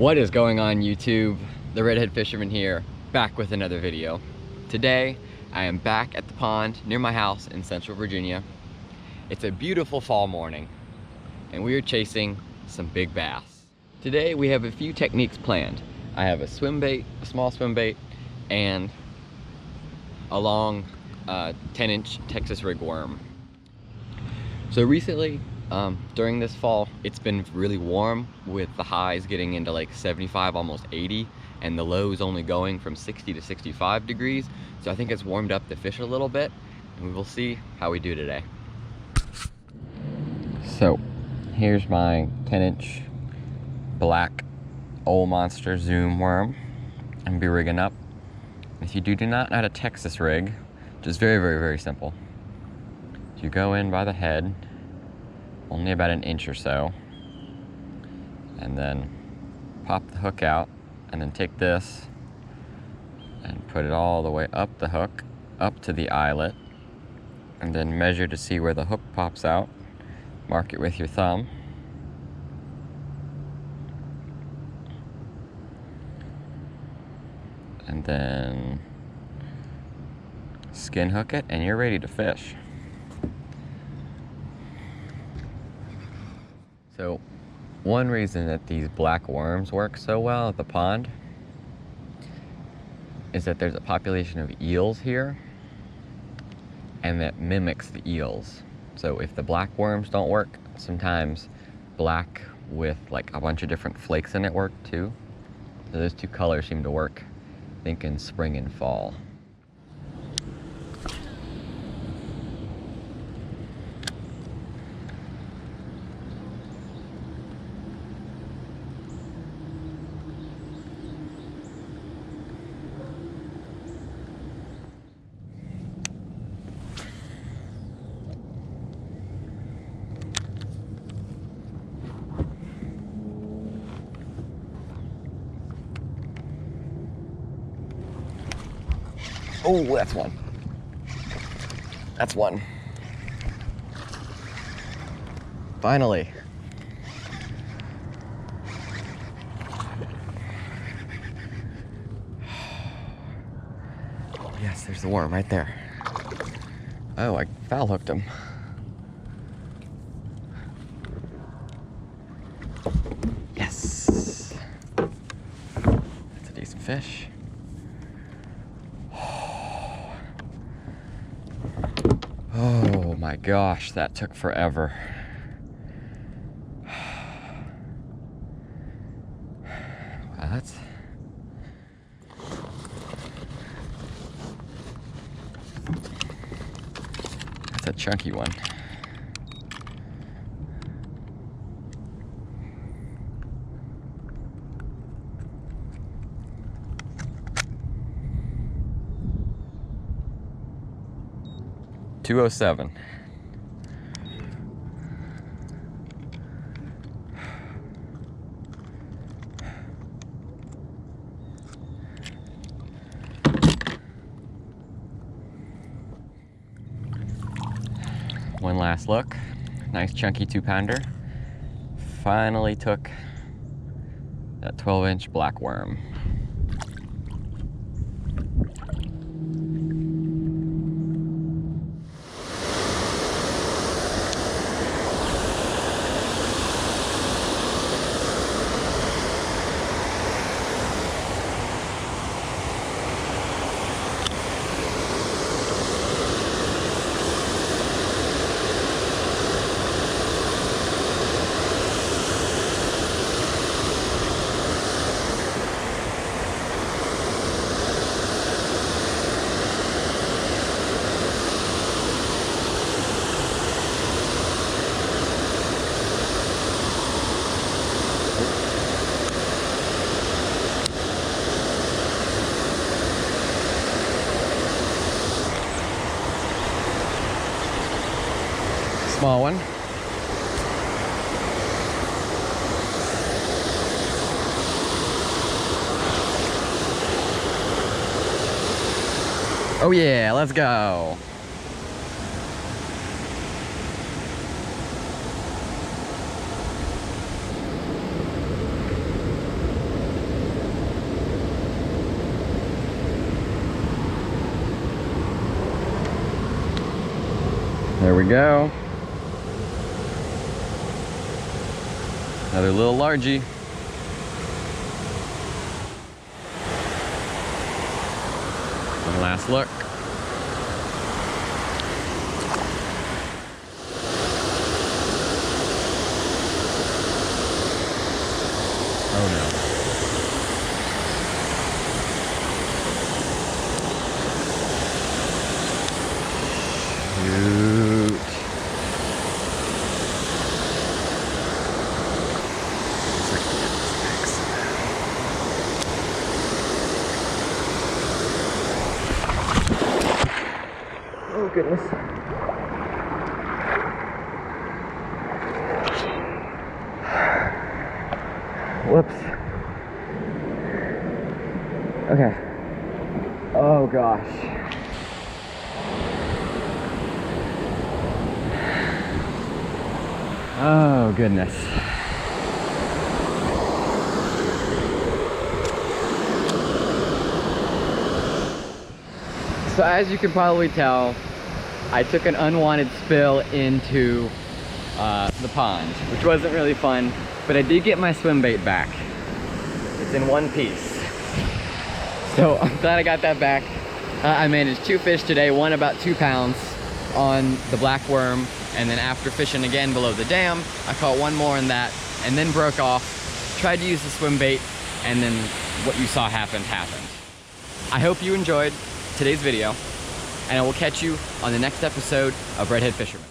What is going on, YouTube? The Redhead Fisherman here, back with another video. Today, I am back at the pond near my house in Central Virginia. It's a beautiful fall morning, and we are chasing some big bass. Today, we have a few techniques planned. I have a swim bait, a small swim bait, and a long 10-inch Texas rig worm. So recently, during this fall, it's been really warm with the highs getting into like 75, almost 80, and the lows only going from 60 to 65 degrees. So I think it's warmed up the fish a little bit, and we will see how we do today. So here's my 10-inch black old monster zoom worm. I'm gonna be rigging up. If you do not know how to Texas rig, just very simple. You go in by the head, only about an inch or so, and then pop the hook out, and then take this and put it all the way up the hook, up to the eyelet, and then measure to see where the hook pops out. Mark it with your thumb. And then skin hook it, and you're ready to fish. So one reason that these black worms work so well at the pond is that there's a population of eels here, and that mimics the eels. So if the black worms don't work, sometimes black with like a bunch of different flakes in it work too. So those two colors seem to work, I think, in spring and fall. Oh, that's one. That's one. Finally. Yes, there's the worm right there. Oh, I foul hooked him. Yes. That's a decent fish. Oh my gosh, that took forever. Wow, that's a chunky one. $207. One last look. Nice chunky 2-pounder. Finally took that 12-inch black worm. Small one. Oh yeah, let's go. There we go. Another little largie. One last look. Oh no. Shoot. Oh goodness. Whoops. Okay. Oh gosh. Oh goodness. So as you can probably tell, I took an unwanted spill into the pond, which wasn't really fun, but I did get my swim bait back. It's in one piece. So I'm glad I got that back. I managed 2 fish today, one about 2 pounds on the black worm, and then after fishing again below the dam, I caught one more in that, and then broke off, tried to use the swim bait, and then what you saw happened. I hope you enjoyed today's video, and I will catch you on the next episode of Redhead Fisherman.